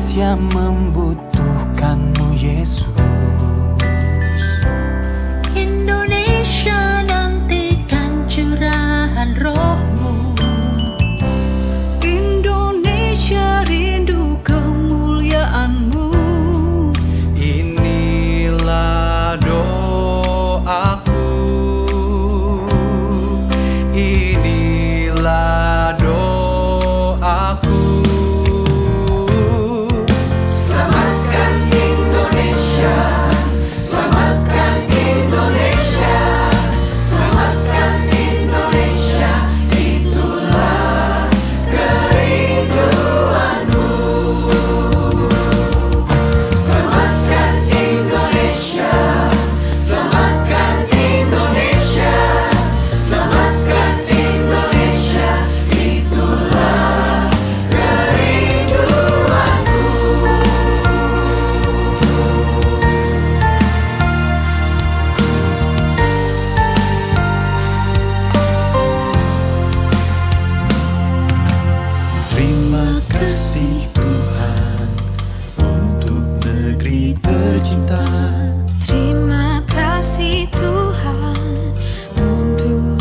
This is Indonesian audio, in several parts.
Indonesia membutuhkanmu Yesus. Indonesia nantikan curahan Roh-Mu. Indonesia rindu kemuliaan-Mu. Inilah doaku, inilah doaku. Selamatkan Indonesia, selamatkan Indonesia, selamatkan Indonesia, itulah kerinduanmu. Selamatkan Indonesia, selamatkan Indonesia, selamatkan Indonesia, itulah kerinduanku. Terima kasih Tuhan untuk negeri tercinta. Terima kasih Tuhan untuk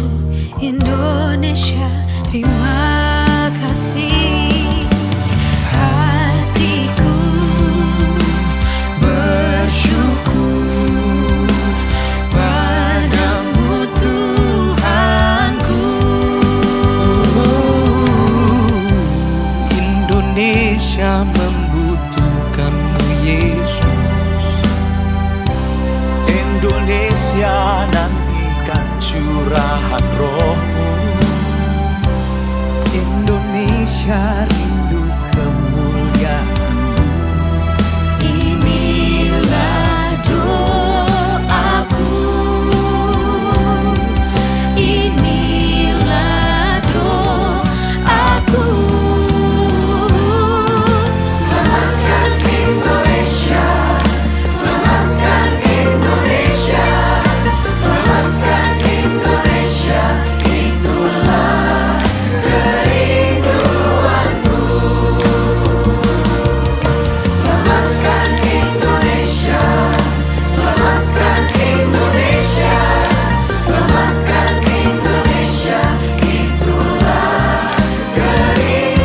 Indonesia. Terima kasih. Hatiku bersyukur padamu Tuhanku. Indonesia membutuhkanmu Yesus. Indonesia nantikan curahan Roh-Mu. Indonesia rindu kemuliaan-Mu. Inilah doaku, inilah doaku. Selamatkan Indonesia, selamatkan Indonesia, selamatkan Indonesia, itulah kerinduanmu. Selamatkan Indonesia, selamatkan Indonesia, selamatkan Indonesia, itulah kerinduan.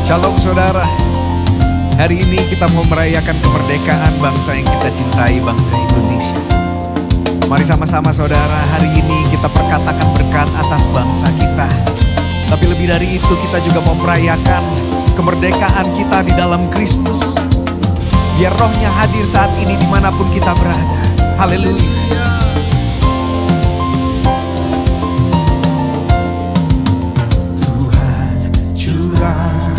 Shalom saudara, hari ini kita mau merayakan kemerdekaan bangsa yang kita cintai, bangsa Indonesia. Mari sama-sama saudara, hari ini kita perkatakan berkat atas bangsa kita. Tapi lebih dari itu kita juga mau merayakan kemerdekaan kita di dalam Kristus. Biar rohnya hadir saat ini dimanapun kita berada. Haleluya. Tuhan curah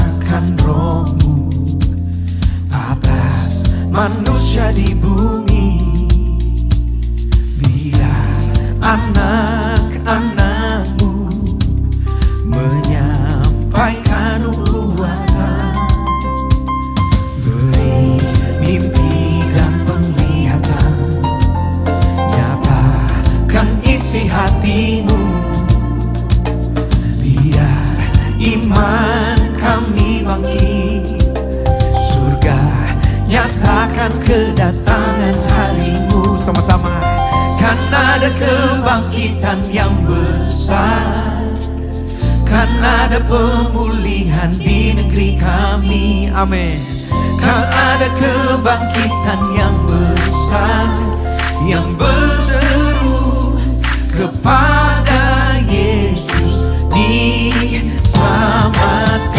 sama-sama. Kan ada kebangkitan yang besar, kan ada pemulihan di negeri kami. Amin. Kan ada kebangkitan yang besar, yang berseru kepada Yesus diselamatkan.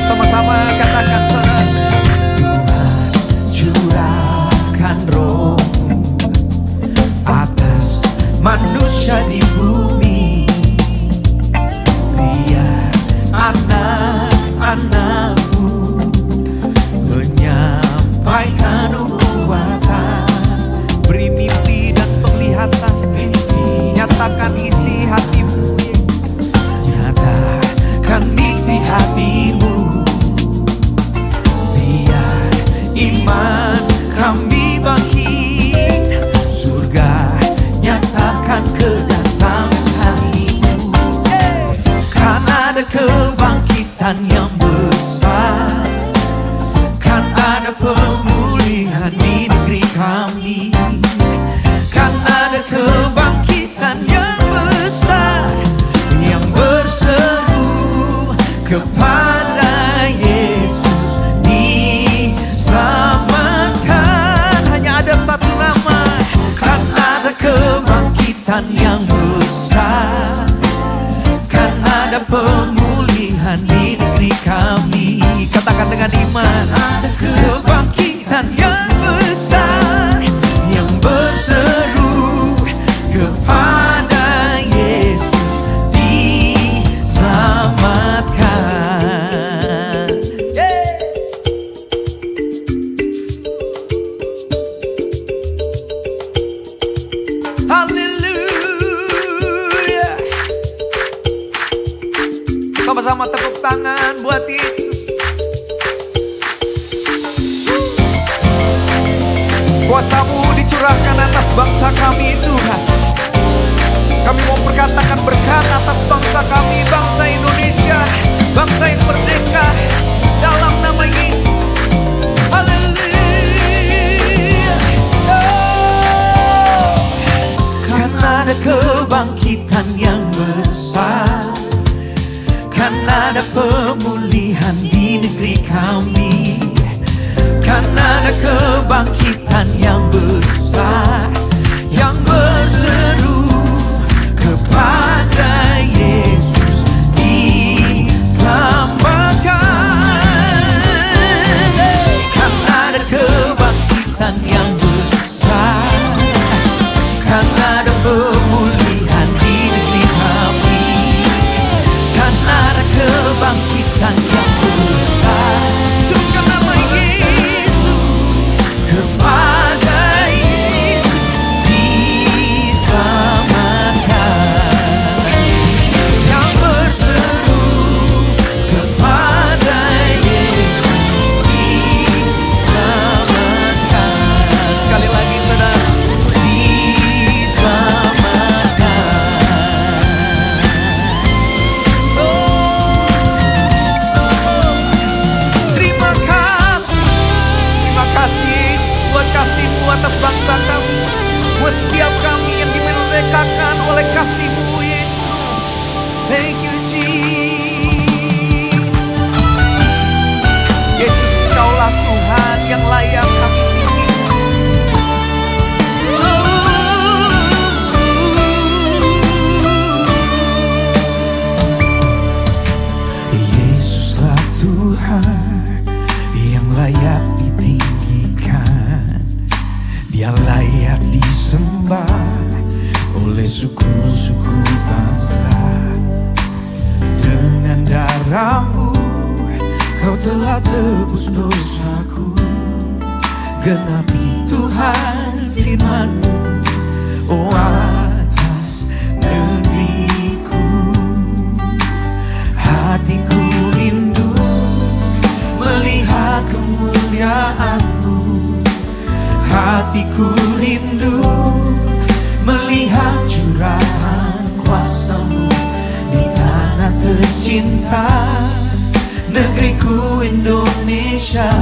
Sama-sama katakan saudara. Tuhan curahkan Roh-Mu atas manusia di bumi, biar anak-anak-Mu menyampaikan nubuatan, Beri mimpi dan penglihatan, nyatakan isi hatimu Yesus. nyatakan isi hatimu, biar iman kami bangkit. Surga nyatakan kedatangan harimu. Kan ada kebangkitan yang besar, kan ada pemulihan di negeri kami. Kan ada kebangkitan yang besar, yang berseru kepada Yesus diselamatkan. Hanya ada satu nama. Kan ada kebangkitan yang besar, kan ada pemulihan di negeri kami. Katakan dengan iman. Ada kebangkitan yang besar, yang berseru kepada Yesus diselamatkan. Haleluya. Sama-sama tepuk tangan buat Yesus. Kuasa-Mu dicurahkan atas bangsa kami Tuhan. Kami mau perkatakan berkat atas bangsa kami, bangsa Indonesia, bangsa yang merdeka, dalam nama Yesus. Haleluya. Oh. Kan ada kebangkitan yang besar, kan ada pemulihan di negeri kami. Kan ada kebangkitan yang besar, yang berseru kepada Yesus diselamatkan. Kan ada kebangkitan yang besar, kan ada pemulihan di negeri kami. Kan ada kebangkitan yang besar, suka nama Yesus, kepada Yesus diselamatkan. Yang berseru kepada Yesus diselamatkan. Sekali lagi saudara. Terima kasih Yesus buat kasih-Mu atas bangsa kami, buat setiap kami yang dimerdekakan oleh kasih-Mu Yesus. Thank you Jesus. Yesus, Engkaulah Tuhan yang layak kami tinggikan. Yesuslah Tuhan yang layak ditinggikan. Dia layak disembah oleh suku-suku bangsa. Dengan darah-Mu Kau telah tebus dosaku. Genapi Tuhan firman-Mu, oh atas negeriku. Hatiku rindu melihat kemuliaan-Mu. Hatiku rindu melihat curahan kuasa-Mu di tanah tercinta negeriku Indonesia.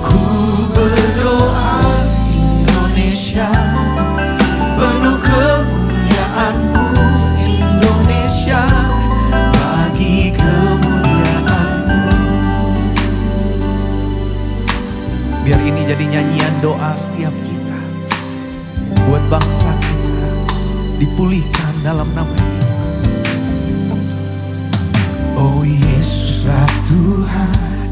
Ku berdoa Indonesia, penuh kemuliaan-Mu Indonesia, bagi kemuliaan-Mu. Biar ini jadi nyanyian doa setiap kita, buat bangsa kita dipulihkan dalam nama Yesus. Oh Yesuslah Tuhan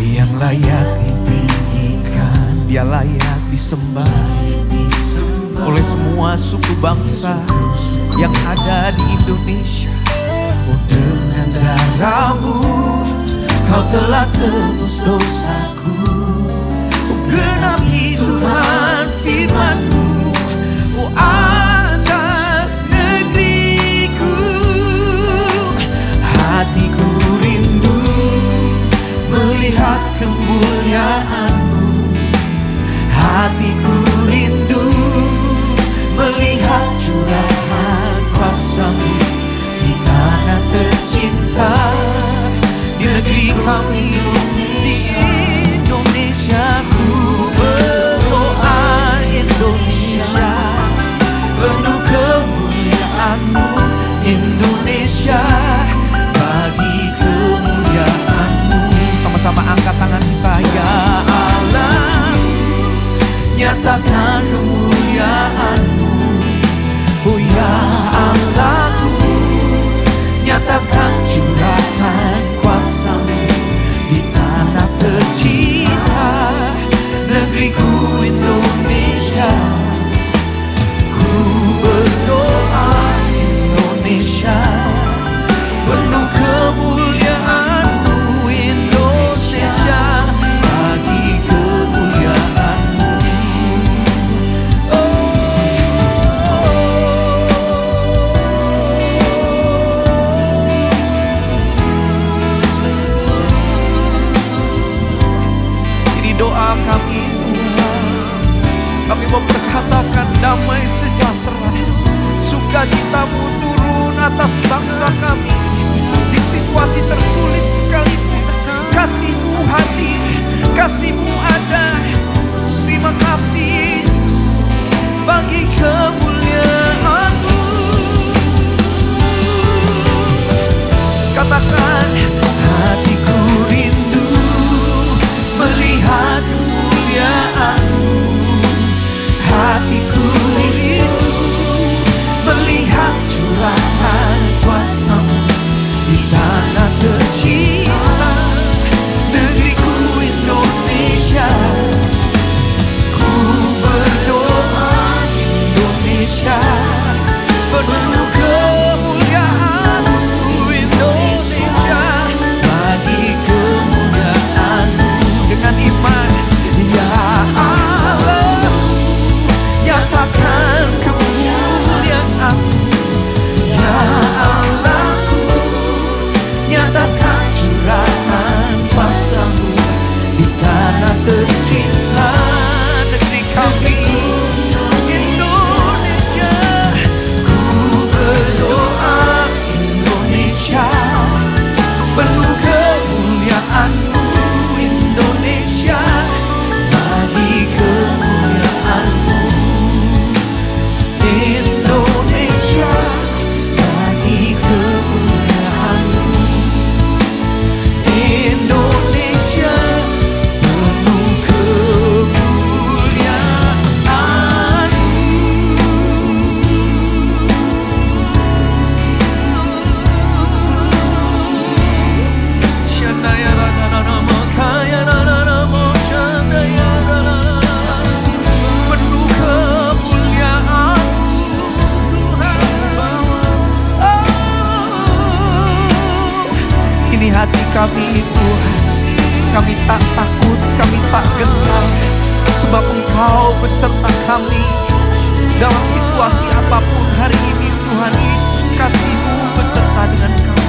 yang layak ditinggikan, Dia layak disembah oleh semua suku bangsa yang ada di Indonesia. oh dengan darah-Mu Kau telah tebus dosaku. Oh genapi Tuhan firman-Mu, oh atas negeriku. Hatiku rindu melihat kemuliaan-Mu. Hatiku rindu melihat curahan kuasa-Mu di tanah tercinta, di negeri kami di Indonesia. Ku berdoa Indonesia, penuh kemuliaan-Mu Indonesia, bagi kemuliaan-Mu. Sama-sama angkat tangan kita. Ya Allah, nyatakan kemuliaan-Mu. Oh ya Allahku, nyatakan curahan kuasa-Mu di tanah tercinta, negeriku Indonesia. Ku berdoa Indonesia, penuh kemuliaan-Mu Indonesia, bagi kemuliaan-Mu. Ini doa kami Tuhan. Kami memperkatakan damai sejahtera, sukacita-Mu turun atas bangsa kami. Di situasi tersulit sekalipun, kasih-Mu hadir, kasih-Mu ada. Terima kasih Yesus, bagi kemuliaan-Mu. Katakan, hatiku rindu melihat kemuliaan-Mu. Hatiku rindu melihat curahan kuasa-Mu di tanah tercinta, negeriku Indonesia. Ku berdoa Indonesia, penuh kemuliaan-Mu Indonesia, bagi kemuliaan-Mu. Dengan iman, Ya Allah, nyatakan kemuliaan-Mu. Ya Allahku, nyatakan curahan kuasa-Mu di tanah tercinta, negeri kami Indonesia. Ku berdoa Indonesia, penuh kemuliaan-Mu Indonesia, bagi kemuliaan-Mu Indonesia, bagi kemuliaan-Mu Indonesia, penuh hati kami Tuhan, kami tak takut, kami tak gentar, sebab Engkau beserta kami dalam situasi apapun hari ini. Tuhan Yesus, kasih-Mu beserta dengan kami.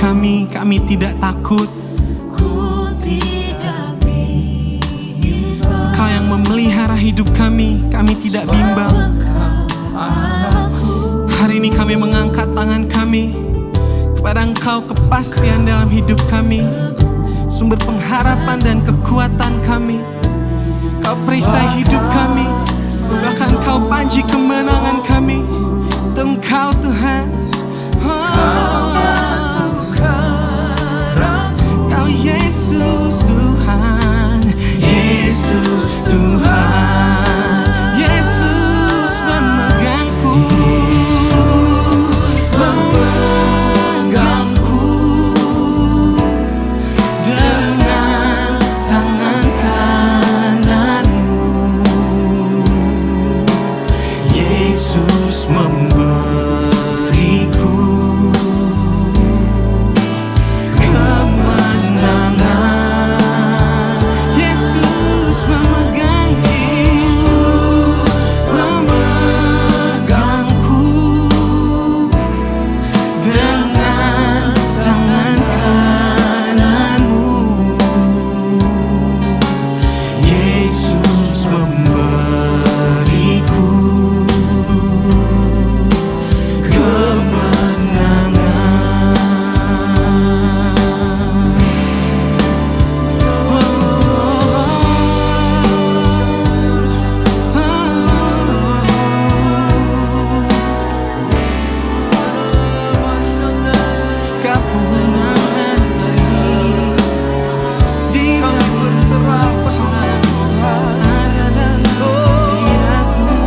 kami tidak takut. Ku tidak bimbang. Engkau yang memelihara hidup kami tidak bimbang. Hari ini kami mengangkat tangan kami kepada Engkau, kepastian dalam hidup kami, sumber pengharapan dan kekuatan kami. Kau perisai hidup kami, bahkan Kau panji kemenangan kami. Untuk Engkau Tuhan, Kau Yesus Tuhan, Yesus Tuhan, Yesus memegangku, memegangku dengan tangan kananmu. Yesus memberiku kemenangan. Yesus memegangku dengan tangan kananmu. Yesus memberiku kemenangan di berserah ada dalam jiratmu.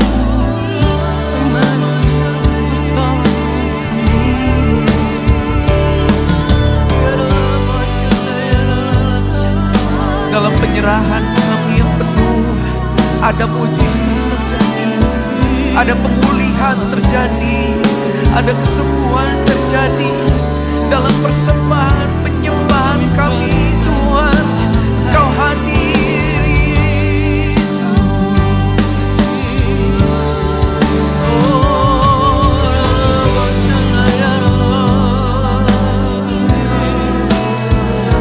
Dalam penyerahan kami yang penuh, ada mujizat terjadi, ada pemulihan terjadi, ada kesembuhan terjadi. Dalam persembahan penyembahan kami Tuhan, Kau hadiri.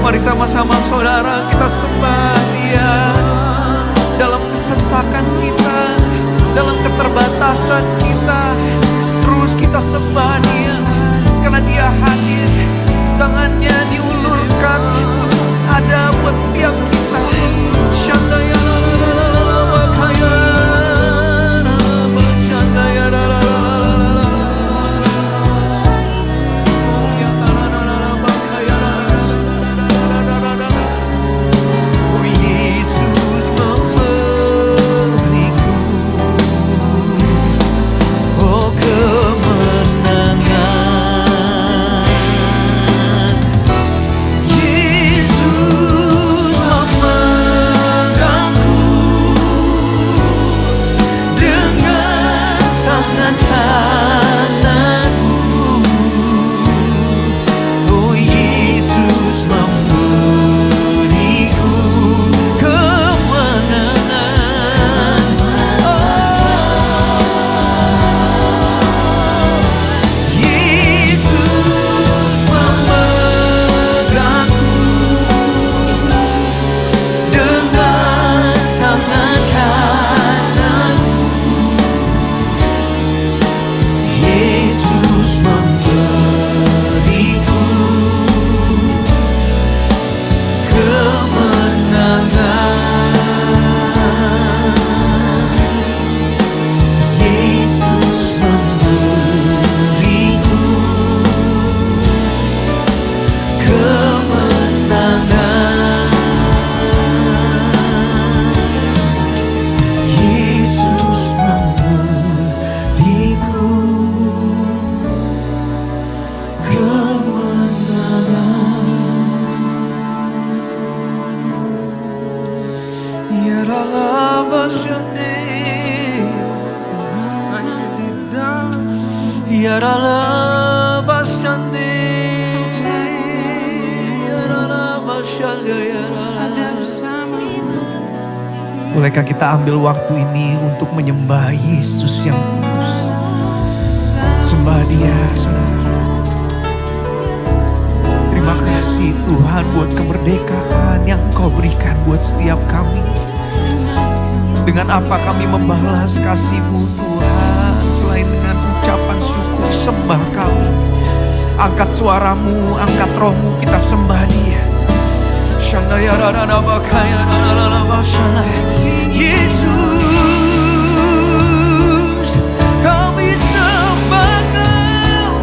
Mari sama-sama saudara kita sembah Dia. Dalam kesesakan kita, dalam keterbatasan kita, terus kita sembah Dia. Karena Dia hadir, tangannya diulurkan untuk ada buat setiap kita. Shandaya bakaya, shandaya Oh Yesus memberiku oh kemenangan. Yesus memegangku dengan tangan kananmu. Oh Yesus memberiku kemenangan. Yesus memegangku dengan tangan kananmu. Yesus memberiku kemenangan. Yesus memberiku kemenangan. Yesus memberiku kemenangan. Ya Allah basyane, ya Allah basyane, ya Allah basyane, ya Allah bersama. Bolehkah kita ambil waktu ini untuk menyembah Yesus yang kudus? Sembah Dia, saudara. kasih Tuhan buat kemerdekaan yang Kau berikan buat setiap kami. Dengan apa kami membalas kasih-Mu Tuhan, selain dengan ucapan syukur sembah kami. Angkat suaramu, angkat rohmu, kita sembah Dia. Yesus, kami sembah Kau.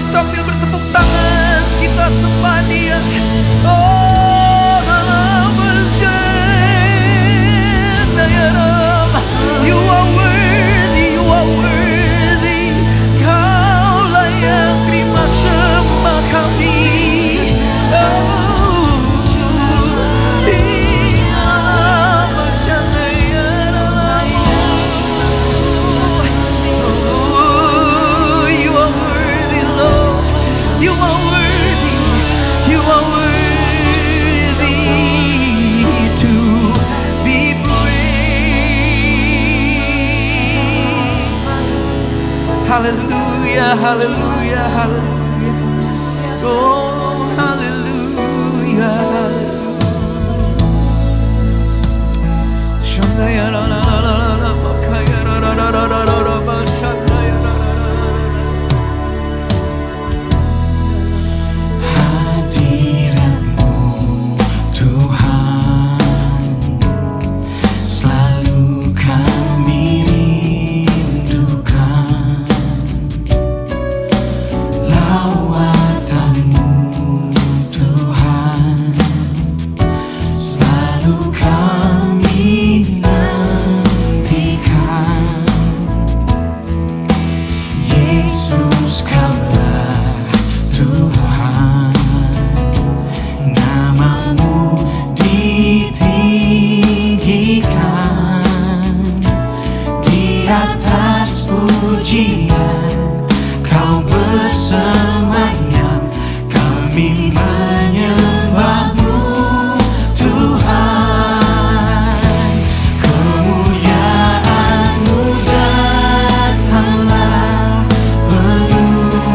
Sambil bertepuk tangan kita sembah Dia. You are worthy, you are worthy. Kau layak terima sembah kami. You are worthy, Lord. You are worthy. You are worthy to be praised. Hallelujah, hallelujah, hallelujah. Oh, hallelujah, hallelujah. Shandaya la la la la la, makaya la la la la la la, shandaya la la la. Hadirat-Mu Tuhan selalu kami rindukan. Lawatan-Mu Tuhan selalu kami nantikan. Yesus, Kaulah Tuhan, nama-Mu ditinggikan. Di atas pujian Kau bersemayam, kami menyembah-Mu Tuhan. Kemuliaan-Mu datanglah penuh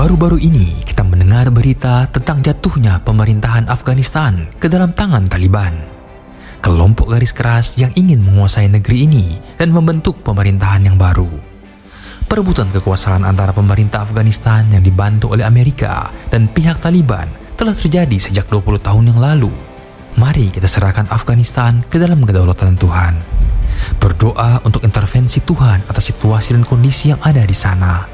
Baru-baru ini kita mendengar berita tentang jatuhnya pemerintahan Afghanistan ke dalam tangan Taliban. Kelompok garis keras yang ingin menguasai negeri ini dan membentuk pemerintahan yang baru. Perebutan kekuasaan antara pemerintah Afghanistan yang dibantu oleh Amerika dan pihak Taliban telah terjadi sejak 20 tahun yang lalu. Mari kita serahkan Afghanistan ke dalam kedaulatan Tuhan. Berdoa untuk intervensi Tuhan atas situasi dan kondisi yang ada di sana.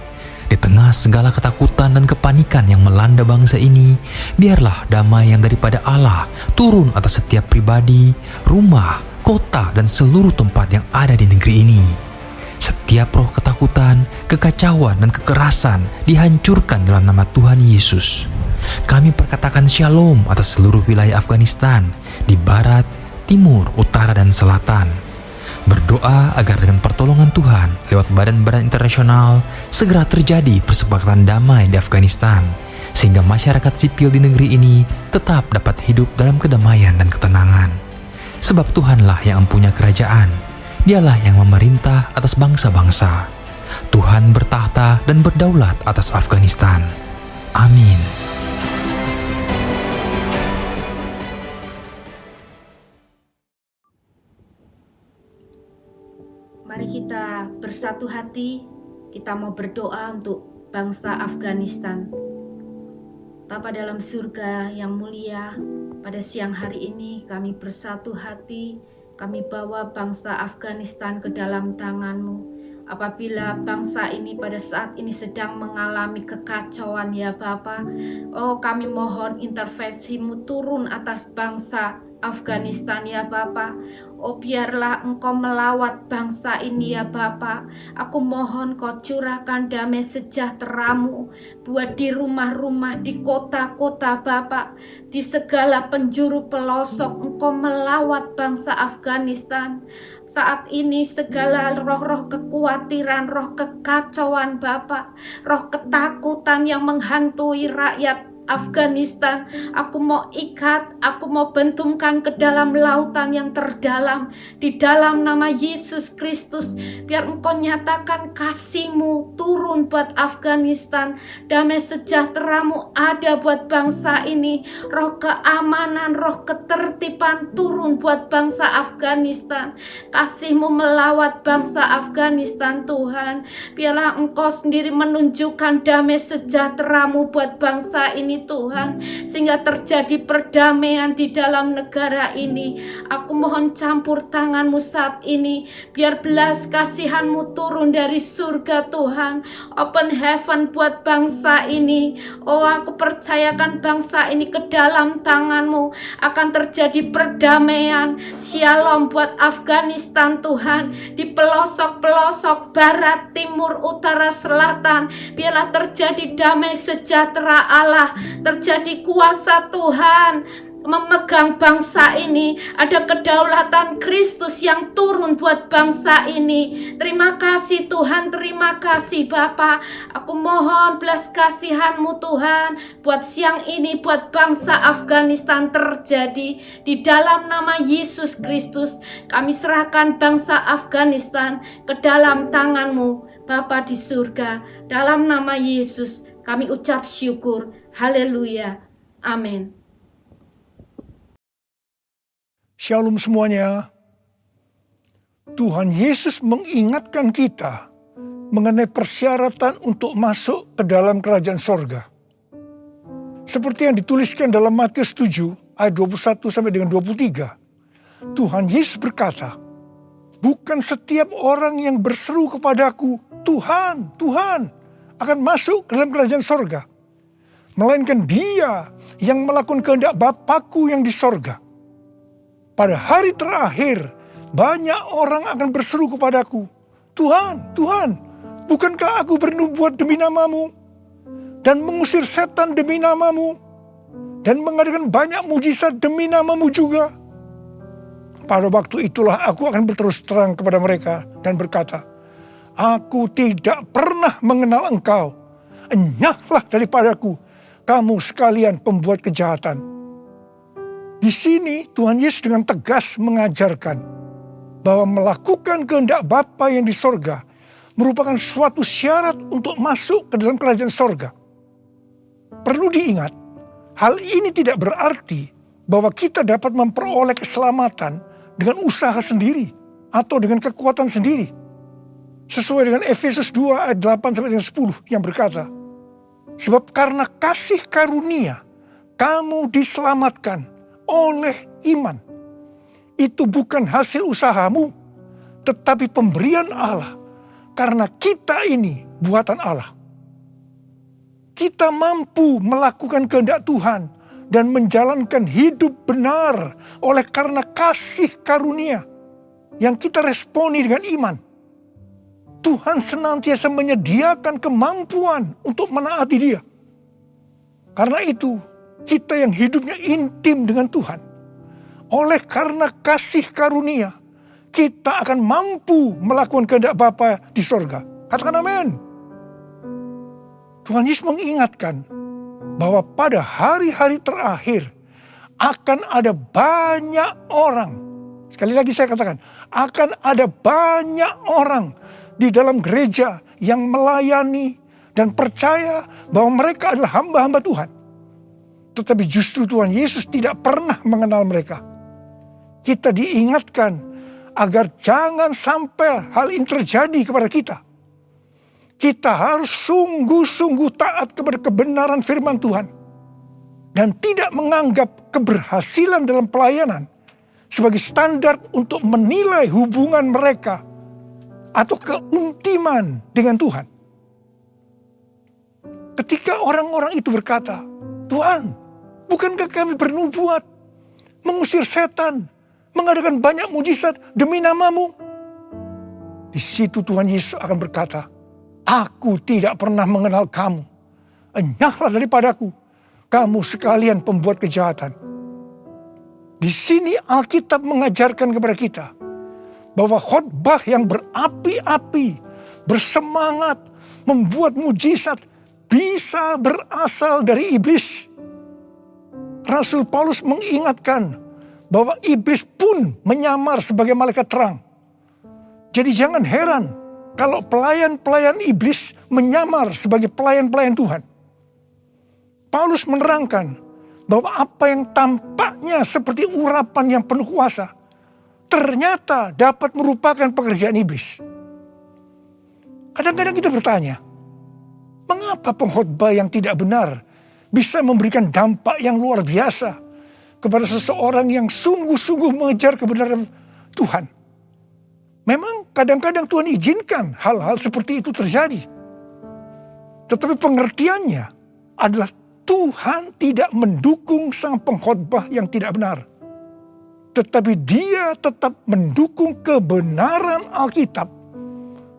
Di tengah segala ketakutan dan kepanikan yang melanda bangsa ini, biarlah damai yang daripada Allah turun atas setiap pribadi, rumah, kota, dan seluruh tempat yang ada di negeri ini. Setiap roh ketakutan, kekacauan, dan kekerasan dihancurkan dalam nama Tuhan Yesus. Kami perkatakan shalom atas seluruh wilayah Afghanistan, di barat, timur, utara, dan selatan. Berdoa agar dengan pertolongan Tuhan lewat badan-badan internasional segera terjadi persepakatan damai di Afghanistan, sehingga masyarakat sipil di negeri ini tetap dapat hidup dalam kedamaian dan ketenangan. Sebab Tuhanlah yang mempunyai kerajaan, Dialah yang memerintah atas bangsa-bangsa. Tuhan bertahta dan berdaulat atas Afghanistan. Amin. Mari kita bersatu hati, kita mau berdoa untuk bangsa Afghanistan. Bapa dalam surga yang mulia, pada siang hari ini kami bersatu hati, kami bawa bangsa Afghanistan ke dalam tangan-Mu. Apabila bangsa ini pada saat ini sedang mengalami kekacauan ya Bapa, kami mohon intervensi-Mu turun atas bangsa Afghanistan ya Bapa. Biarlah Engkau melawat bangsa ini ya Bapa. Aku mohon Kau curahkan damai sejahtera-Mu buat di rumah-rumah, di kota-kota Bapa, di segala penjuru pelosok. Engkau melawat bangsa Afghanistan. Saat ini segala roh-roh kekhawatiran, roh kekacauan Bapa, roh ketakutan yang menghantui rakyat Afghanistan, aku mau ikat, aku mau bentumkan ke dalam lautan yang terdalam, di dalam nama Yesus Kristus. Biar Engkau nyatakan kasih-Mu turun buat Afghanistan, damai sejahtera-Mu ada buat bangsa ini, roh keamanan, roh ketertiban turun buat bangsa Afghanistan. Kasih-Mu melawat bangsa Afghanistan Tuhan. Biarlah Engkau sendiri menunjukkan damai sejahtera-Mu buat bangsa ini Tuhan, sehingga terjadi perdamaian di dalam negara ini. Aku mohon campur tangan-Mu saat ini, biar belas kasihan-Mu turun dari surga Tuhan. Open heaven buat bangsa ini. Aku percayakan bangsa ini ke dalam tangan-Mu. Akan terjadi perdamaian, shalom buat Afghanistan Tuhan. Di pelosok-pelosok barat, timur, utara, selatan, biarlah terjadi damai sejahtera Allah, terjadi kuasa Tuhan memegang bangsa ini. Ada kedaulatan Kristus yang turun buat bangsa ini. Terima kasih Tuhan, terima kasih Bapa. Aku mohon belas kasihan-Mu Tuhan buat siang ini, buat bangsa Afghanistan terjadi. Di dalam nama Yesus Kristus kami serahkan bangsa Afghanistan ke dalam tangan-Mu Bapa di surga. Dalam nama Yesus kami ucap syukur. Haleluya. Amin. Shalom semuanya. Tuhan Yesus mengingatkan kita mengenai persyaratan untuk masuk ke dalam kerajaan sorga. Seperti yang dituliskan dalam Matius 7 ayat 21 sampai dengan 23. Tuhan Yesus berkata, bukan setiap orang yang berseru kepadaku, Tuhan, Tuhan, akan masuk ke dalam kerajaan sorga, melainkan dia yang melakukan kehendak Bapa-Ku yang di sorga. Pada hari terakhir, banyak orang akan berseru kepadaku, Tuhan, Tuhan, bukankah aku bernubuat demi nama-Mu, dan mengusir setan demi nama-Mu, dan mengadakan banyak mujizat demi nama-Mu juga? Pada waktu itulah aku akan berterus terang kepada mereka dan berkata, aku tidak pernah mengenal engkau, enyahlah daripadaku, kamu sekalian pembuat kejahatan. Di sini Tuhan Yesus dengan tegas mengajarkan bahwa melakukan kehendak Bapa yang di sorga merupakan suatu syarat untuk masuk ke dalam kerajaan sorga. Perlu diingat, hal ini tidak berarti bahwa kita dapat memperoleh keselamatan dengan usaha sendiri atau dengan kekuatan sendiri. Sesuai dengan Efesus 2 ayat 8 sampai dengan 10 yang berkata, sebab karena kasih karunia kamu diselamatkan oleh iman. Itu bukan hasil usahamu, tetapi pemberian Allah. Karena kita ini buatan Allah. Kita mampu melakukan kehendak Tuhan dan menjalankan hidup benar oleh karena kasih karunia yang kita responi dengan iman. Tuhan senantiasa menyediakan kemampuan untuk menaati Dia. Karena itu, kita yang hidupnya intim dengan Tuhan, oleh karena kasih karunia, kita akan mampu melakukan kehendak Bapa di sorga. Katakan amin. Tuhan Yesus mengingatkan bahwa pada hari-hari terakhir akan ada banyak orang. Sekali lagi saya katakan, akan ada banyak orang di dalam gereja yang melayani dan percaya bahwa mereka adalah hamba-hamba Tuhan. Tetapi justru Tuhan Yesus tidak pernah mengenal mereka. Kita diingatkan agar jangan sampai hal ini terjadi kepada kita. Kita harus sungguh-sungguh taat kepada kebenaran firman Tuhan. Dan tidak menganggap keberhasilan dalam pelayanan sebagai standar untuk menilai hubungan mereka atau keuntiman dengan Tuhan. Ketika orang-orang itu berkata, Tuhan, bukankah kami bernubuat, mengusir setan, mengadakan banyak mujizat demi nama-Mu? Di situ Tuhan Yesus akan berkata, aku tidak pernah mengenal kamu. Enyahlah daripadaku, kamu sekalian pembuat kejahatan. Di sini Alkitab mengajarkan kepada kita bahwa khotbah yang berapi-api, bersemangat, membuat mujizat bisa berasal dari iblis. Rasul Paulus mengingatkan bahwa iblis pun menyamar sebagai malaikat terang. Jadi jangan heran kalau pelayan-pelayan iblis menyamar sebagai pelayan-pelayan Tuhan. Paulus menerangkan bahwa apa yang tampaknya seperti urapan yang penuh kuasa, ternyata dapat merupakan pekerjaan iblis. Kadang-kadang kita bertanya, mengapa pengkhotbah yang tidak benar bisa memberikan dampak yang luar biasa kepada seseorang yang sungguh-sungguh mengejar kebenaran Tuhan? Memang kadang-kadang Tuhan izinkan hal-hal seperti itu terjadi. Tetapi pengertiannya adalah Tuhan tidak mendukung sang pengkhotbah yang tidak benar. Tetapi Dia tetap mendukung kebenaran Alkitab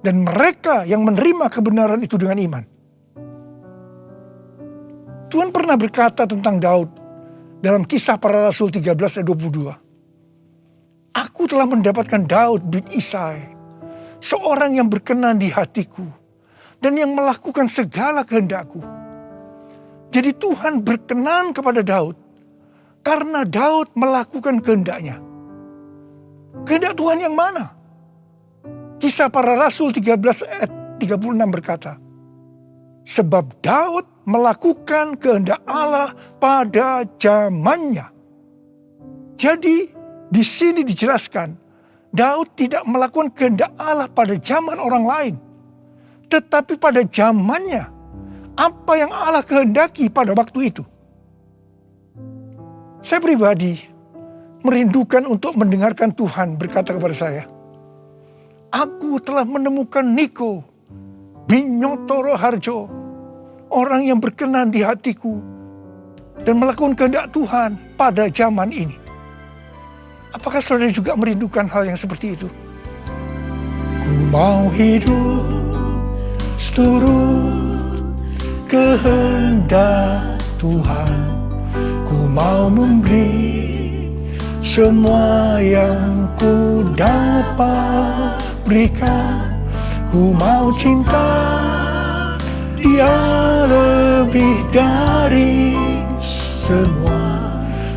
dan mereka yang menerima kebenaran itu dengan iman. Tuhan pernah berkata tentang Daud dalam Kisah Para Rasul 13 ayat 22. Aku telah mendapatkan Daud bin Isai, seorang yang berkenan di hatiku dan yang melakukan segala kehendakku. Jadi Tuhan berkenan kepada Daud karena Daud melakukan kehendaknya. Kehendak Tuhan yang mana? Kisah Para Rasul 13 ayat 36 berkata, sebab Daud melakukan kehendak Allah pada zamannya. Jadi di sini dijelaskan, Daud tidak melakukan kehendak Allah pada zaman orang lain, tetapi pada zamannya. Apa yang Allah kehendaki pada waktu itu. Saya pribadi merindukan untuk mendengarkan Tuhan berkata kepada saya, aku telah menemukan Niko Binyotoro Harjo, orang yang berkenan di hatiku dan melakukan kehendak Tuhan pada zaman ini. Apakah saudara juga merindukan hal yang seperti itu? Ku mau hidup seturut kehendak Tuhan, ku mau memberi semua yang ku dapat berikan. Ku mau cinta Dia lebih dari semua.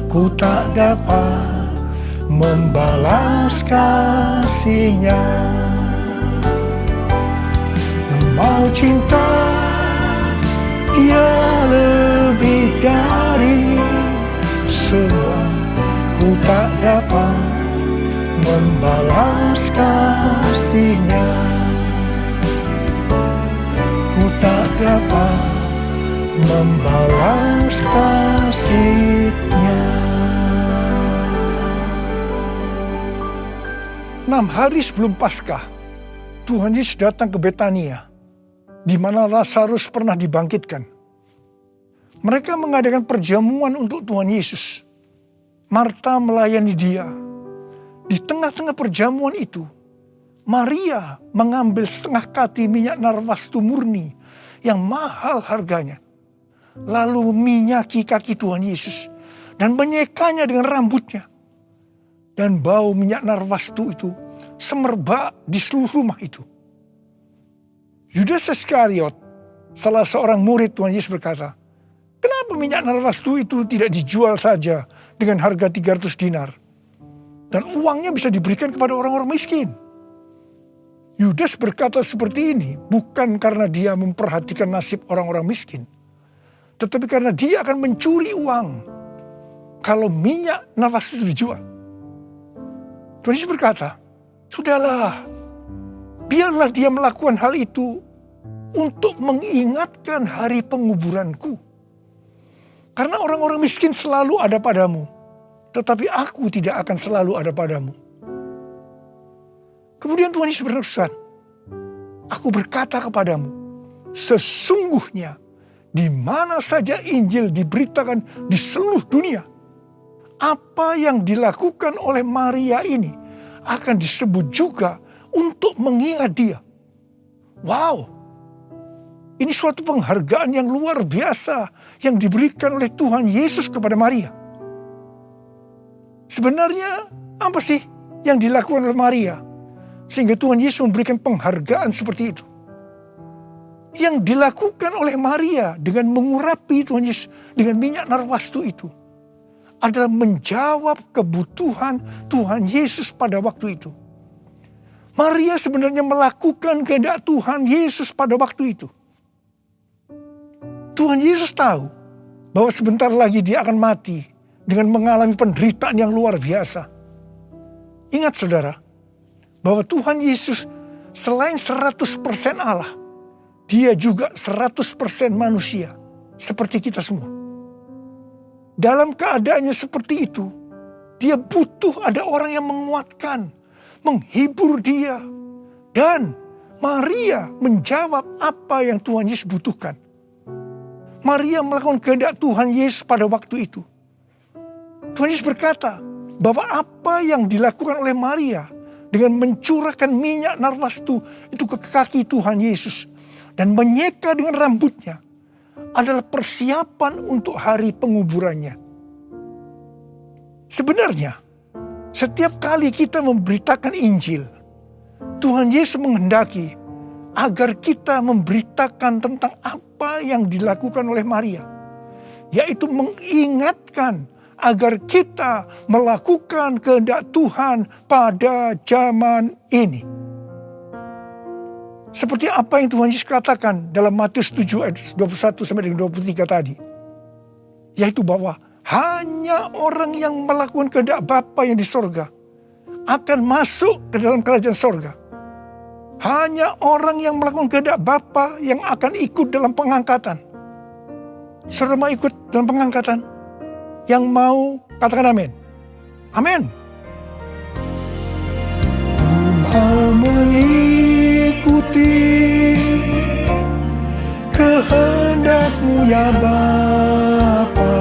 Ku tak dapat membalas kasih-Nya. Ku mau cinta Dia lebih kasih-Nya, ku tak dapat membalas kasih-Nya. 6 hari sebelum Paskah, Tuhan Yesus datang ke Betania, di mana Lazarus pernah dibangkitkan. Mereka mengadakan perjamuan untuk Tuhan Yesus. Marta melayani Dia. Di tengah-tengah perjamuan itu, Maria mengambil setengah kati minyak narwastu murni yang mahal harganya, lalu meminyaki kaki Tuhan Yesus dan menyekanya dengan rambutnya. Dan bau minyak narwastu itu semerbak di seluruh rumah itu. Yudas Iskariot, salah seorang murid Tuhan Yesus berkata, "Kenapa minyak narwastu itu tidak dijual saja dengan harga 300 dinar? Dan uangnya bisa diberikan kepada orang-orang miskin." Yudas berkata seperti ini bukan karena dia memperhatikan nasib orang-orang miskin, tetapi karena dia akan mencuri uang kalau minyak narwastu itu dijual. Tuhan Yesus berkata, "Sudahlah, biarlah dia melakukan hal itu untuk mengingatkan hari penguburanku. Karena orang-orang miskin selalu ada padamu, tetapi aku tidak akan selalu ada padamu." Kemudian Tuhan Yesus berfirman, "Aku berkata kepadamu, sesungguhnya di mana saja Injil diberitakan di seluruh dunia, apa yang dilakukan oleh Maria ini akan disebut juga untuk mengingat dia." Wow, ini suatu penghargaan yang luar biasa yang diberikan oleh Tuhan Yesus kepada Maria. Sebenarnya apa sih yang dilakukan oleh Maria sehingga Tuhan Yesus memberikan penghargaan seperti itu? Yang dilakukan oleh Maria dengan mengurapi Tuhan Yesus dengan minyak narwastu itu adalah menjawab kebutuhan Tuhan Yesus pada waktu itu. Maria sebenarnya melakukan kehendak Tuhan Yesus pada waktu itu. Tuhan Yesus tahu bahwa sebentar lagi dia akan mati dengan mengalami penderitaan yang luar biasa. Ingat saudara, bahwa Tuhan Yesus selain 100% Allah, dia juga 100% manusia seperti kita semua. Dalam keadaannya seperti itu, dia butuh ada orang yang menguatkan, menghibur dia. Dan Maria menjawab apa yang Tuhan Yesus butuhkan. Maria melakukan kehendak Tuhan Yesus pada waktu itu. Tuhan Yesus berkata bahwa apa yang dilakukan oleh Maria dengan mencurahkan minyak narwastu itu ke kaki Tuhan Yesus dan menyeka dengan rambutnya adalah persiapan untuk hari penguburannya. Sebenarnya, setiap kali kita memberitakan Injil, Tuhan Yesus menghendaki agar kita memberitakan tentang apa yang dilakukan oleh Maria, yaitu mengingatkan agar kita melakukan kehendak Tuhan pada zaman ini. Seperti apa yang Tuhan Yesus katakan dalam Matius 7 ayat 21-23 tadi. Yaitu bahwa hanya orang yang melakukan kehendak Bapa yang di sorga akan masuk ke dalam kerajaan sorga. Hanya orang yang melakukan kehendak Bapa yang akan ikut dalam pengangkatan. Saudara mau ikut dalam pengangkatan? Yang mau katakan amin. Amin. Mau mengikuti kehendak-Mu ya Bapa.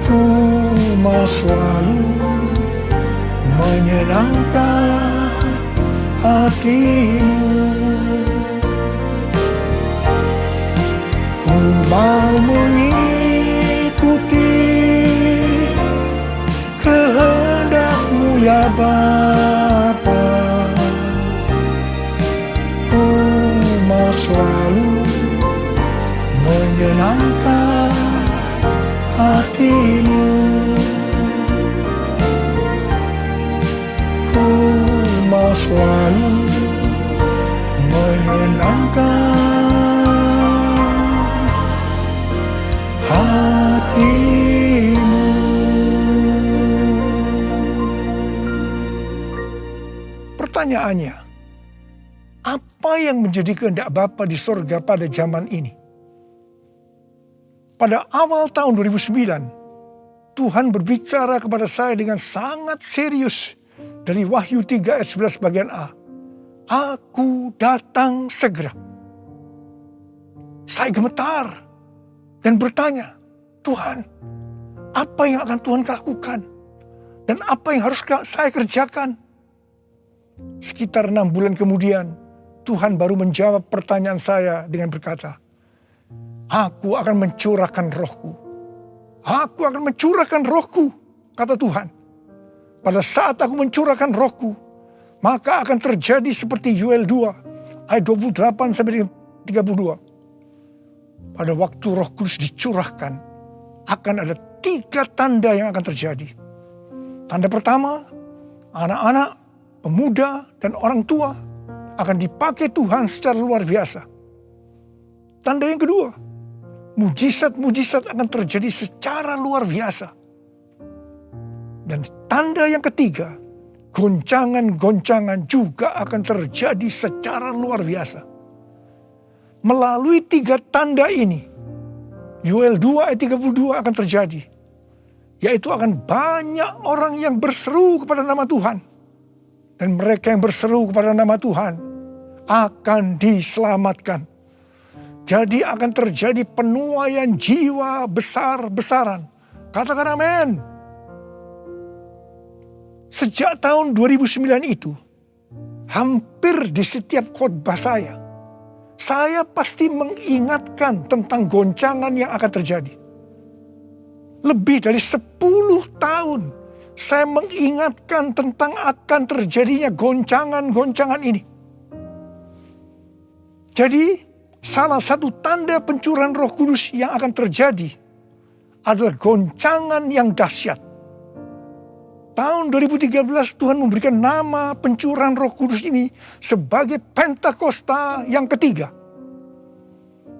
Ku mau selalu menyenangkan hati-Mu. Ku mau mengikuti kehendak-Mu ya Bapa. Ku mau selalu menyenangkan hati-Mu. Ku mau selalu menyenangkan hati-Mu. pertanyaannya, apa yang menjadi kehendak Bapa di sorga pada zaman ini? Pada awal tahun 2009, Tuhan berbicara kepada saya dengan sangat serius dari Wahyu 3 ayat 11 bagian A. Aku datang segera. Saya gemetar dan bertanya, Tuhan, apa yang akan Tuhan lakukan? Dan apa yang harus saya kerjakan? Sekitar 6 bulan kemudian, Tuhan baru menjawab pertanyaan saya dengan berkata, Aku akan mencurahkan rohku. Aku akan mencurahkan rohku, kata Tuhan. Pada saat aku mencurahkan rohku, maka akan terjadi seperti Yoel 2, ayat 28 sampai 32. Pada waktu Roh Kudus dicurahkan, akan ada 3 tanda yang akan terjadi. Tanda pertama, anak-anak, pemuda, dan orang tua akan dipakai Tuhan secara luar biasa. Tanda yang kedua, mujizat-mujizat akan terjadi secara luar biasa. Dan tanda yang ketiga, goncangan-goncangan juga akan terjadi secara luar biasa. Melalui 3 tanda ini, Yoel 2 ayat 32 akan terjadi. Yaitu akan banyak orang yang berseru kepada nama Tuhan. Dan mereka yang berseru kepada nama Tuhan akan diselamatkan. Jadi akan terjadi penuaian jiwa besar-besaran. Katakan amin. Sejak tahun 2009 itu, hampir di setiap khotbah saya pasti mengingatkan tentang goncangan yang akan terjadi. Lebih dari 10 tahun saya mengingatkan tentang akan terjadinya goncangan-goncangan ini. Jadi, salah satu tanda pencurahan Roh Kudus yang akan terjadi adalah goncangan yang dahsyat. Tahun 2013 Tuhan memberikan nama pencurahan Roh Kudus ini sebagai Pentakosta yang ketiga.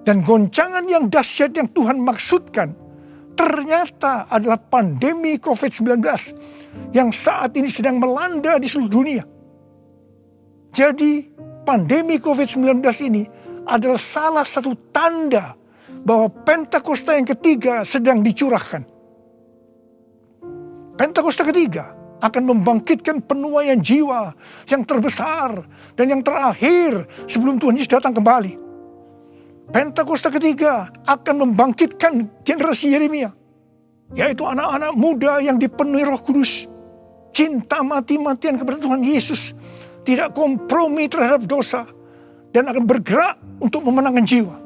Dan goncangan yang dahsyat yang Tuhan maksudkan ternyata adalah pandemi COVID-19 yang saat ini sedang melanda di seluruh dunia. Jadi pandemi COVID-19 ini adalah salah satu tanda bahwa Pentakosta yang ketiga sedang dicurahkan. Pentakosta ketiga akan membangkitkan penuaian jiwa yang terbesar dan yang terakhir sebelum Tuhan Yesus datang kembali. Pentakosta ketiga akan membangkitkan generasi Yeremia, yaitu anak-anak muda yang dipenuhi Roh Kudus, cinta mati-matian kepada Tuhan Yesus, tidak kompromi terhadap dosa, dan akan bergerak untuk memenangkan jiwa.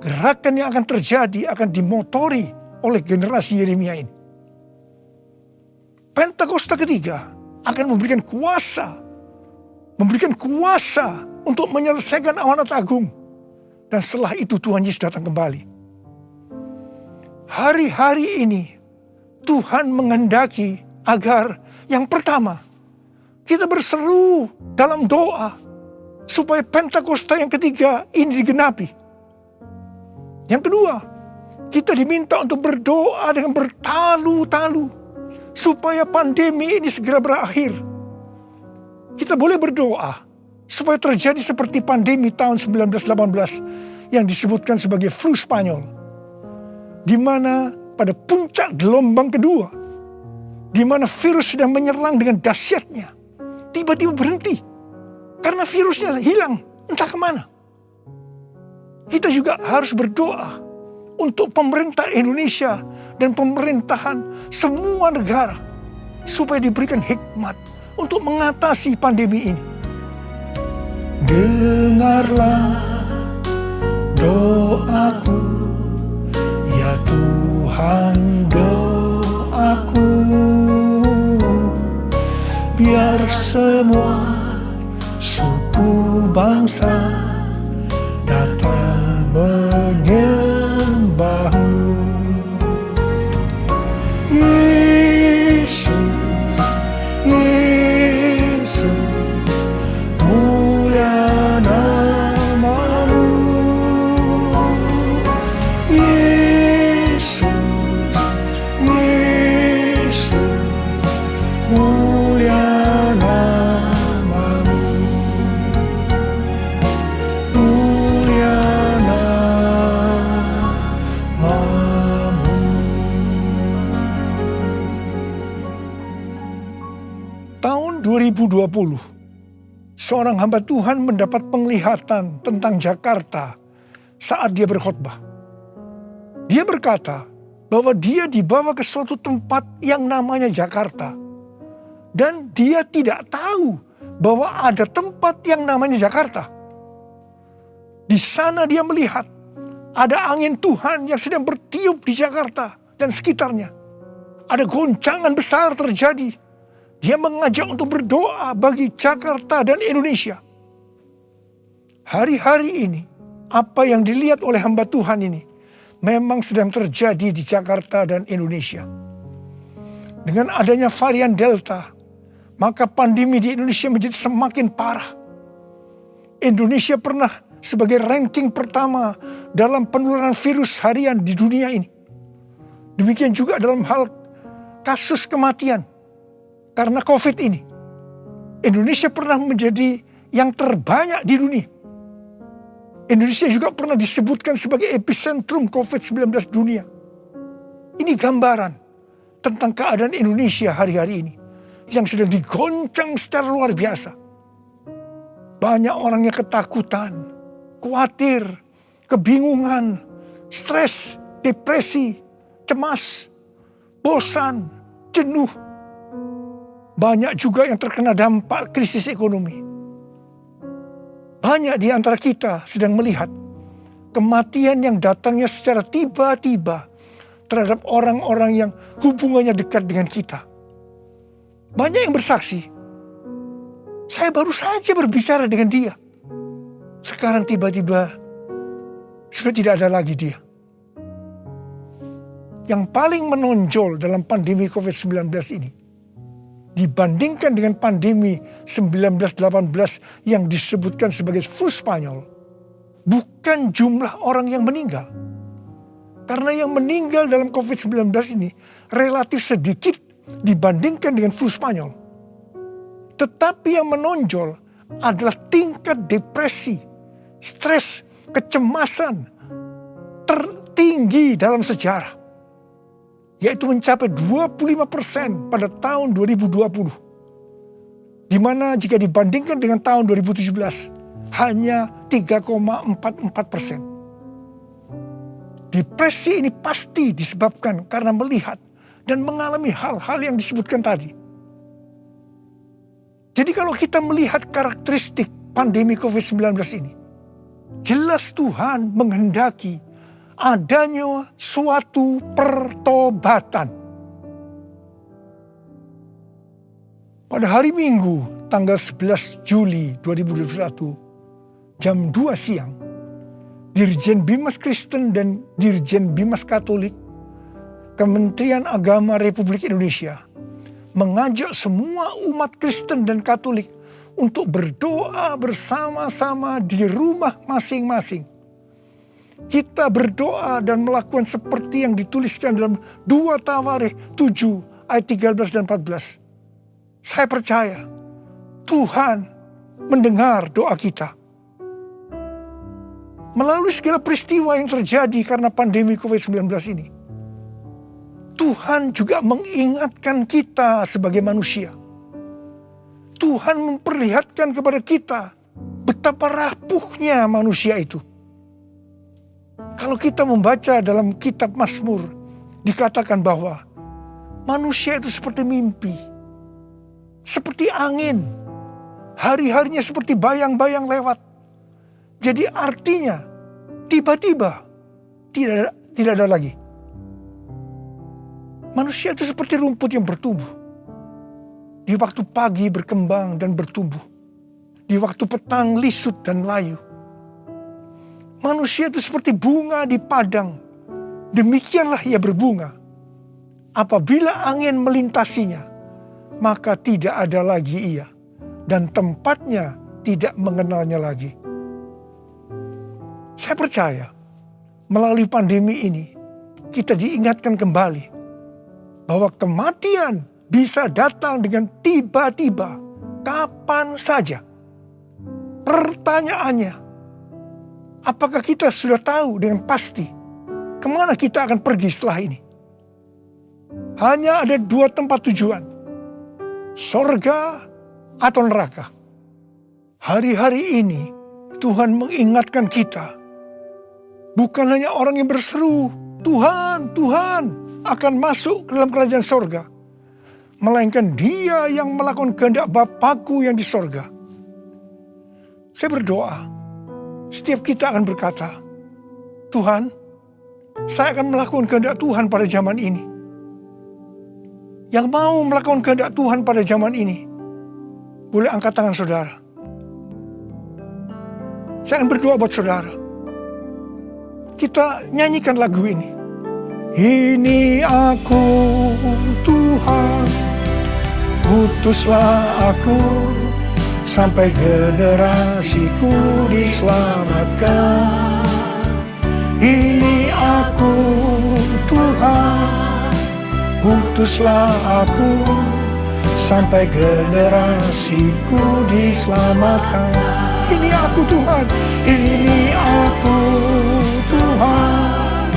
Gerakan yang akan terjadi akan dimotori oleh generasi Yeremia ini. Pentakosta ketiga akan memberikan kuasa untuk menyelesaikan amanat agung. Dan setelah itu Tuhan Yesus datang kembali. Hari-hari ini Tuhan menghendaki agar yang pertama, kita berseru dalam doa supaya Pentakosta yang ketiga ini digenapi. Yang kedua, kita diminta untuk berdoa dengan bertalu-talu supaya pandemi ini segera berakhir. Kita boleh berdoa supaya terjadi seperti pandemi tahun 1918 yang disebutkan sebagai flu Spanyol, di mana pada puncak gelombang kedua, di mana virus sedang menyerang dengan dahsyatnya, tiba-tiba berhenti karena virusnya hilang entah kemana. Kita juga harus berdoa untuk pemerintah Indonesia dan pemerintahan semua negara supaya diberikan hikmat untuk mengatasi pandemi ini. Dengarlah doaku, ya Tuhan, doaku, biar semua suku bangsa datang menyembahmu. Yesus, Yesus, mulia namamu. Yesus, Yesus, mulia namamu. 2020, seorang hamba Tuhan mendapat penglihatan tentang Jakarta saat dia berkhotbah. Dia berkata bahwa dia dibawa ke suatu tempat yang namanya Jakarta. Dan dia tidak tahu bahwa ada tempat yang namanya Jakarta. Di sana dia melihat ada angin Tuhan yang sedang bertiup di Jakarta dan sekitarnya. Ada goncangan besar terjadi. Dia mengajak untuk berdoa bagi Jakarta dan Indonesia. Hari-hari ini, apa yang dilihat oleh hamba Tuhan ini memang sedang terjadi di Jakarta dan Indonesia. Dengan adanya varian Delta, maka pandemi di Indonesia menjadi semakin parah. Indonesia pernah sebagai ranking pertama dalam penularan virus harian di dunia ini. Demikian juga dalam hal kasus kematian karena COVID ini. Indonesia pernah menjadi yang terbanyak di dunia. Indonesia juga pernah disebutkan sebagai epicentrum COVID-19 dunia. Ini gambaran tentang keadaan Indonesia hari-hari ini yang sedang digoncang secara luar biasa. Banyak orang yang ketakutan, khawatir, kebingungan, stres, depresi, cemas, bosan, jenuh. Banyak juga yang terkena dampak krisis ekonomi. Banyak di antara kita sedang melihat kematian yang datangnya secara tiba-tiba terhadap orang-orang yang hubungannya dekat dengan kita. Banyak yang bersaksi, saya baru saja berbicara dengan dia. Sekarang tiba-tiba sudah tidak ada lagi dia. Yang paling menonjol dalam pandemi COVID-19 ini, dibandingkan dengan pandemi 1918 yang disebutkan sebagai flu Spanyol, bukan jumlah orang yang meninggal. Karena yang meninggal dalam COVID-19 ini relatif sedikit dibandingkan dengan flu Spanyol. Tetapi yang menonjol adalah tingkat depresi, stres, kecemasan tertinggi dalam sejarah. Yaitu mencapai 25% pada tahun 2020. Di mana jika dibandingkan dengan tahun 2017 hanya 3,44%. Depresi ini pasti disebabkan karena melihat dan mengalami hal-hal yang disebutkan tadi. Jadi kalau kita melihat karakteristik pandemi COVID-19 ini, jelas Tuhan menghendaki adanya suatu pertobatan. Pada hari Minggu tanggal 11 Juli 2021 jam 2 siang, Dirjen Bimas Kristen dan Dirjen Bimas Katolik Kementerian Agama Republik Indonesia mengajak semua umat Kristen dan Katolik untuk berdoa bersama-sama di rumah masing-masing. Kita berdoa dan melakukan seperti yang dituliskan dalam 2 Tawarikh 7 ayat 13 dan 14. Saya percaya Tuhan mendengar doa kita. Melalui segala peristiwa yang terjadi karena pandemi COVID-19 ini, Tuhan juga mengingatkan kita sebagai manusia. Tuhan memperlihatkan kepada kita betapa rapuhnya manusia itu. Kalau kita membaca dalam kitab Mazmur, dikatakan bahwa manusia itu seperti mimpi, seperti angin, hari-harinya seperti bayang-bayang lewat. Jadi artinya tiba-tiba tidak ada lagi. Manusia itu seperti rumput yang bertumbuh. Di waktu pagi berkembang dan bertumbuh. Di waktu petang lisut dan layu. Manusia itu seperti bunga di padang. Demikianlah ia berbunga. Apabila angin melintasinya, maka tidak ada lagi ia. Dan tempatnya tidak mengenalnya lagi. Saya percaya melalui pandemi ini kita diingatkan kembali bahwa kematian bisa datang dengan tiba-tiba, kapan saja. Pertanyaannya, apakah kita sudah tahu dengan pasti kemana kita akan pergi setelah ini? Hanya ada 2 tempat tujuan, sorga atau neraka. Hari-hari ini Tuhan mengingatkan kita, bukan hanya orang yang berseru, Tuhan, Tuhan akan masuk ke dalam kerajaan sorga, melainkan dia yang melakukan kehendak Bapakku yang di sorga. Saya berdoa, setiap kita akan berkata, Tuhan, saya akan melakukan kehendak Tuhan pada zaman ini. Yang mau melakukan kehendak Tuhan pada zaman ini, boleh angkat tangan saudara. Saya akan berdoa buat saudara. Kita nyanyikan lagu ini. Ini aku Tuhan, utuslah aku, sampai generasiku diselamatkan. Ini aku Tuhan, utuslah aku, sampai generasiku diselamatkan. Ini aku Tuhan, ini aku Tuhan,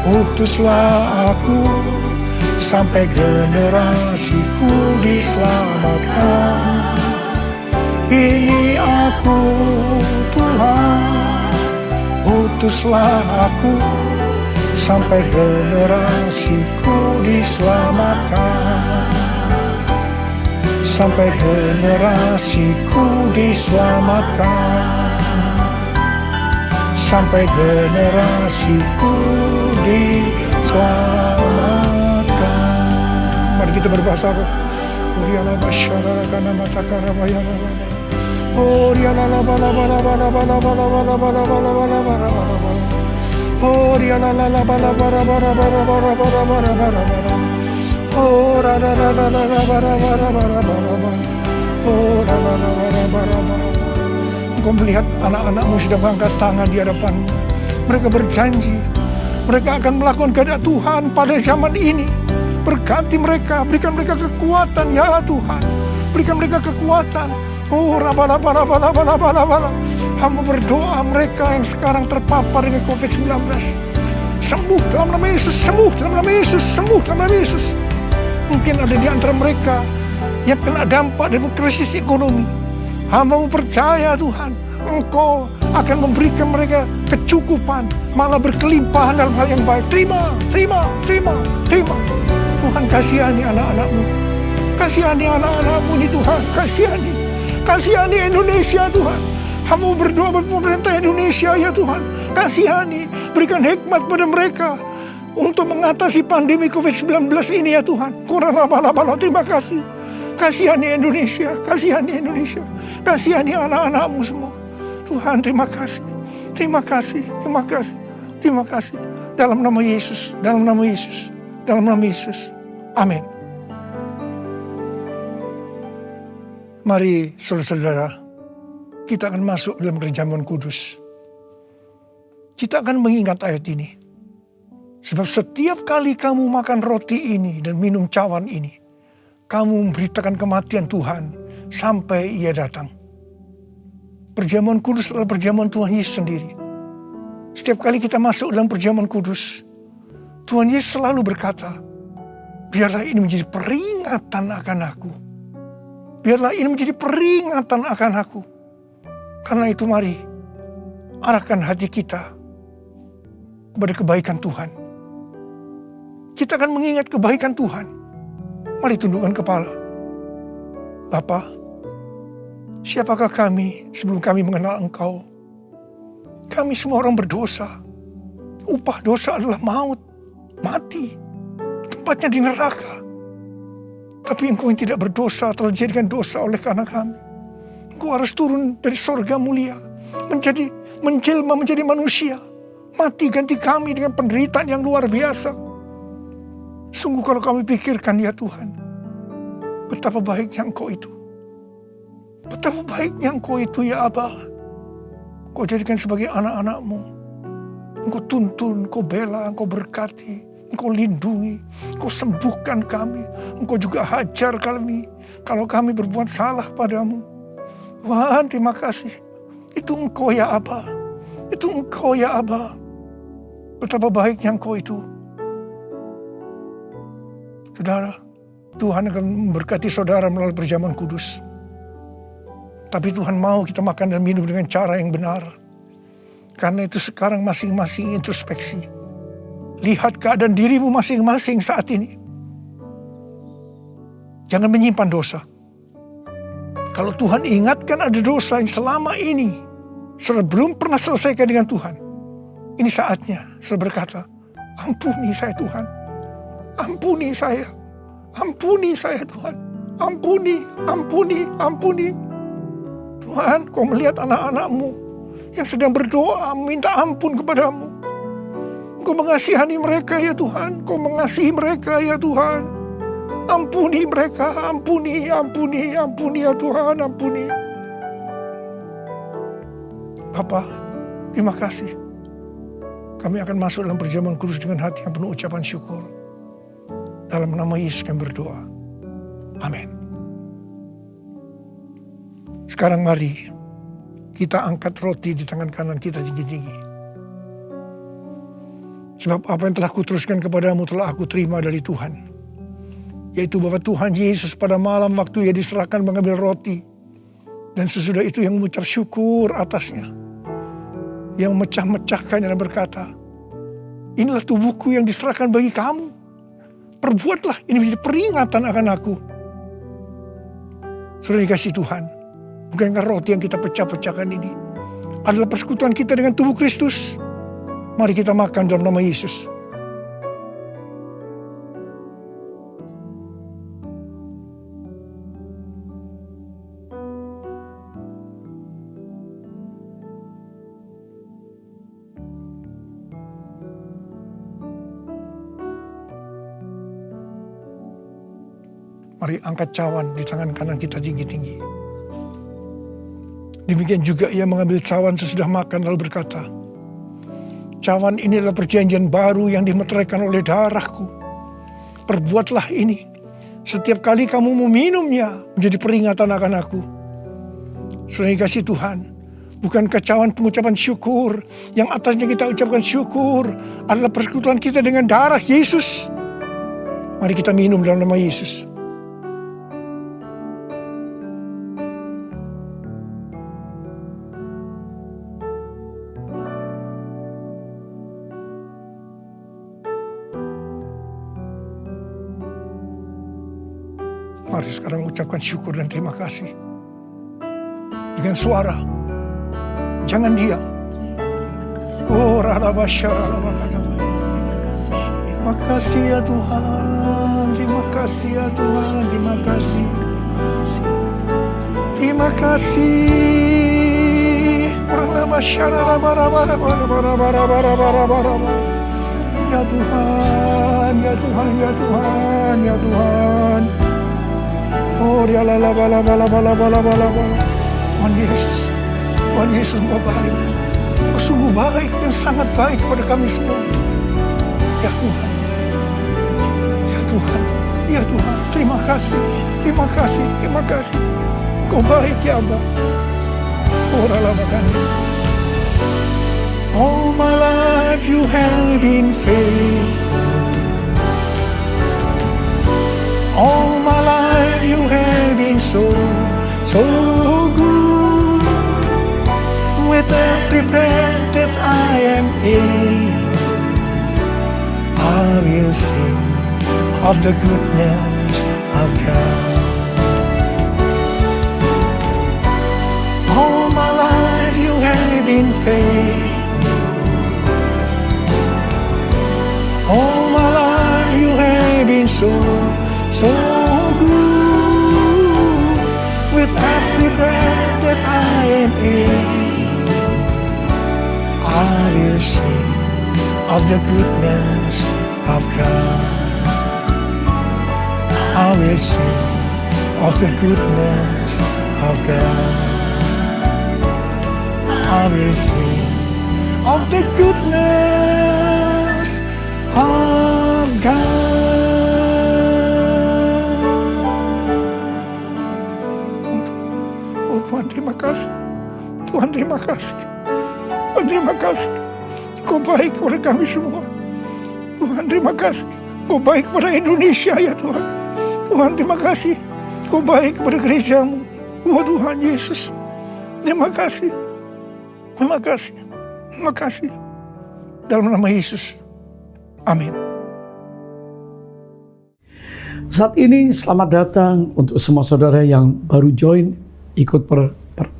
utuslah aku, sampai generasiku diselamatkan. Ini aku Tuhan, utuslah aku, sampai generasiku diselamatkan. Sampai generasiku diselamatkan. Sampai generasiku diselamatkan. Mari kita berbahasa roh. Uriala basyara kana masakara bayana. Uriala bala bala bala bala bala bala bala bala bala bala bala. Uriala bala bala bala bala bala bala bala bala bala. Oh, ra ra ra ra ra ra ra ra ra ra ra. Oh, ra ra ra ra ra ra ra. Engkau melihat anak-anakmu sudah mengangkat tangan di hadapanmu. Mereka berjanji, mereka akan melakukan kehendak Tuhan pada zaman ini. Berkati mereka, berikan mereka kekuatan ya Tuhan. Berikan mereka kekuatan. Oh, rabala. Hamba berdoa mereka yang sekarang terpapar dengan COVID-19. Sembuh dalam nama Yesus, sembuh dalam nama Yesus, sembuh dalam nama Yesus. Mungkin ada di antara mereka yang kena dampak dari krisis ekonomi. Hamba percaya Tuhan, Engkau akan memberikan mereka kecukupan, malah berkelimpahan dalam hal yang baik. Terima. Tuhan kasihani anak-anak-Mu. Kasihani anak-anak-Mu ini Tuhan, kasihani. Kasihani Indonesia Tuhan. Hamba berdoa buat pemerintah Indonesia ya Tuhan. Kasihani, berikan hikmat pada mereka untuk mengatasi pandemi COVID-19 ini ya Tuhan. Terima kasih. Kasihani Indonesia, kasihani Indonesia. Kasihani anak-anak-Mu semua. Tuhan terima kasih. Terima kasih, terima kasih, terima kasih. Dalam nama Yesus, dalam nama Yesus, dalam nama Yesus. Amin. Mari saudara-saudara, kita akan masuk dalam perjamuan kudus. Kita akan mengingat ayat ini. Sebab setiap kali kamu makan roti ini dan minum cawan ini, kamu memberitakan kematian Tuhan sampai Ia datang. Perjamuan kudus adalah perjamuan Tuhan Yesus sendiri. Setiap kali kita masuk dalam perjamuan kudus, Tuhan Yesus selalu berkata, biarlah ini menjadi peringatan akan aku. Biarlah ini menjadi peringatan akan aku. Karena itu mari, arahkan hati kita kepada kebaikan Tuhan. Kita akan mengingat kebaikan Tuhan. Mari tundukkan kepala. Bapa, siapakah kami sebelum kami mengenal Engkau? Kami semua orang berdosa. Upah dosa adalah maut, mati. Tempatnya di neraka. Tapi Engkau yang tidak berdosa telah dijadikan dosa oleh karena kami. Engkau harus turun dari sorga mulia, menjelma menjadi manusia, mati ganti kami dengan penderitaan yang luar biasa. Sungguh kalau kami pikirkan ya Tuhan, betapa baiknya Engkau itu. Betapa baiknya Engkau itu ya Aba. Engkau jadikan sebagai anak-anak-Mu. Engkau tuntun, Engkau bela, Engkau berkati, Engkau lindungi, Engkau sembuhkan kami. Engkau juga hajar kami kalau kami berbuat salah padamu. Tuhan terima kasih. Itu Engkau ya Aba. Itu Engkau ya Aba. Betapa baiknya Engkau itu. Saudara, Tuhan akan memberkati saudara melalui perjamuan kudus. Tapi Tuhan mau kita makan dan minum dengan cara yang benar. Karena itu sekarang masing-masing introspeksi. Lihat keadaan dirimu masing-masing saat ini. Jangan menyimpan dosa. Kalau Tuhan ingatkan ada dosa yang selama ini saudara belum pernah selesaikan dengan Tuhan, ini saatnya saudara berkata, ampuni saya Tuhan. Ampuni saya. Ampuni saya Tuhan. Ampuni, ampuni, ampuni. Tuhan, kau melihat anak-anak-Mu yang sedang berdoa minta ampun kepadamu. Kau mengasihani mereka ya Tuhan. Kau mengasihi mereka ya Tuhan. Ampuni mereka, ampuni, ampuni, ampuni ya Tuhan, ampuni. Bapa, terima kasih. Kami akan masuk dalam perjamuan kudus dengan hati yang penuh ucapan syukur. Dalam nama Yesus kami berdoa. Amin. Sekarang mari kita angkat roti di tangan kanan kita tinggi-tinggi. Sebab apa yang telah kuteruskan kepadamu telah aku terima dari Tuhan. Yaitu bahwa Tuhan Yesus pada malam waktu ia diserahkan mengambil roti. Dan sesudah itu yang mengucap syukur atasnya. Yang memecah-mecahkannya dan berkata, inilah tubuhku yang diserahkan bagi kamu. Perbuatlah ini menjadi peringatan akan aku. Sudah dikasih Tuhan. Bukankah roti yang kita pecah-pecahkan ini adalah persekutuan kita dengan tubuh Kristus? Mari kita makan dalam nama Yesus. Mari angkat cawan di tangan kanan kita tinggi-tinggi. Demikian juga ia mengambil cawan sesudah makan lalu berkata, cawan ini adalah perjanjian baru yang dimeteraikan oleh darahku. Perbuatlah ini setiap kali kamu meminumnya menjadi peringatan akan aku. Selain kasih Tuhan, bukankah cawan pengucapan syukur yang atasnya kita ucapkan syukur adalah persekutuan kita dengan darah Yesus? Mari kita minum dalam nama Yesus. Mari sekarang ucapkan syukur dan terima kasih. Dengan suara. Jangan diam. Oh, terima kasih ya Tuhan. Terima kasih ya Tuhan. Terima kasih. Terima kasih. Ya Tuhan, ya Tuhan, ya Tuhan, ya Tuhan. Oh, dia Tuhan Yesus, Tuhan Yesus Engkau baik, Engkau sungguh baik dan sangat baik kepada kami semua. Ya Tuhan, ya Tuhan, ya Tuhan, terima kasih, terima kasih, terima kasih. Engkau baik ya Abba. Oh, all my life you have been faithful. All my life you have been so, so good. With every breath that I am able, I will sing of the goodness of God. All my life you have been faithful. All my life you have been so, so good. With every breath that I am able, I will sing of the goodness of God. I will sing of the goodness of God. I will sing of the goodness of God. Tuhan terima kasih, Tuhan terima kasih, Tuhan terima kasih. Kau baik kepada kami semua. Tuhan terima kasih. Kau baik kepada Indonesia ya Tuhan. Tuhan terima kasih. Kau baik kepada gerejamu. Oh Tuhan Yesus. Terima kasih. Terima kasih. Terima kasih. Dalam nama Yesus. Amin. Saat ini selamat datang untuk semua saudara yang baru join ikut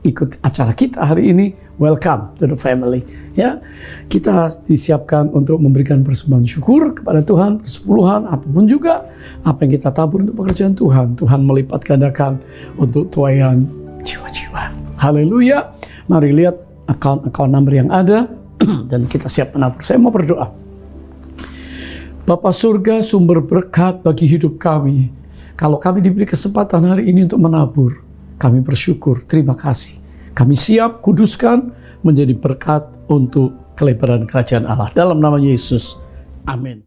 ikut acara kita hari ini. Welcome to the family. Ya, kita disiapkan untuk memberikan persembahan syukur kepada Tuhan, persepuluhan, apapun juga apa yang kita tabur untuk pekerjaan Tuhan. Tuhan melipat gandakan untuk tuaian jiwa-jiwa. Haleluya. Mari lihat account number yang ada dan kita siap menabur. Saya mau berdoa. Bapa surga, sumber berkat bagi hidup kami. Kalau kami diberi kesempatan hari ini untuk menabur, kami bersyukur, terima kasih. Kami siap kuduskan menjadi berkat untuk kelebaran kerajaan Allah. Dalam nama Yesus, amin.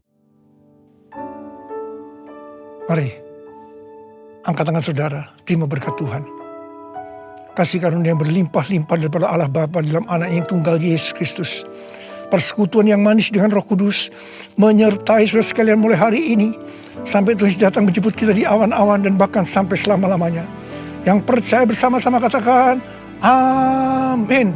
Mari, angkat tangan saudara, terima berkat Tuhan. Kasih karunia yang berlimpah-limpah daripada Allah Bapa dalam anak yang tunggal Yesus Kristus. Persekutuan yang manis dengan Roh Kudus menyertai saudara sekalian mulai hari ini sampai Tuhan datang menjemput kita di awan-awan dan bahkan sampai selama-lamanya. Yang percaya bersama-sama katakan, amin.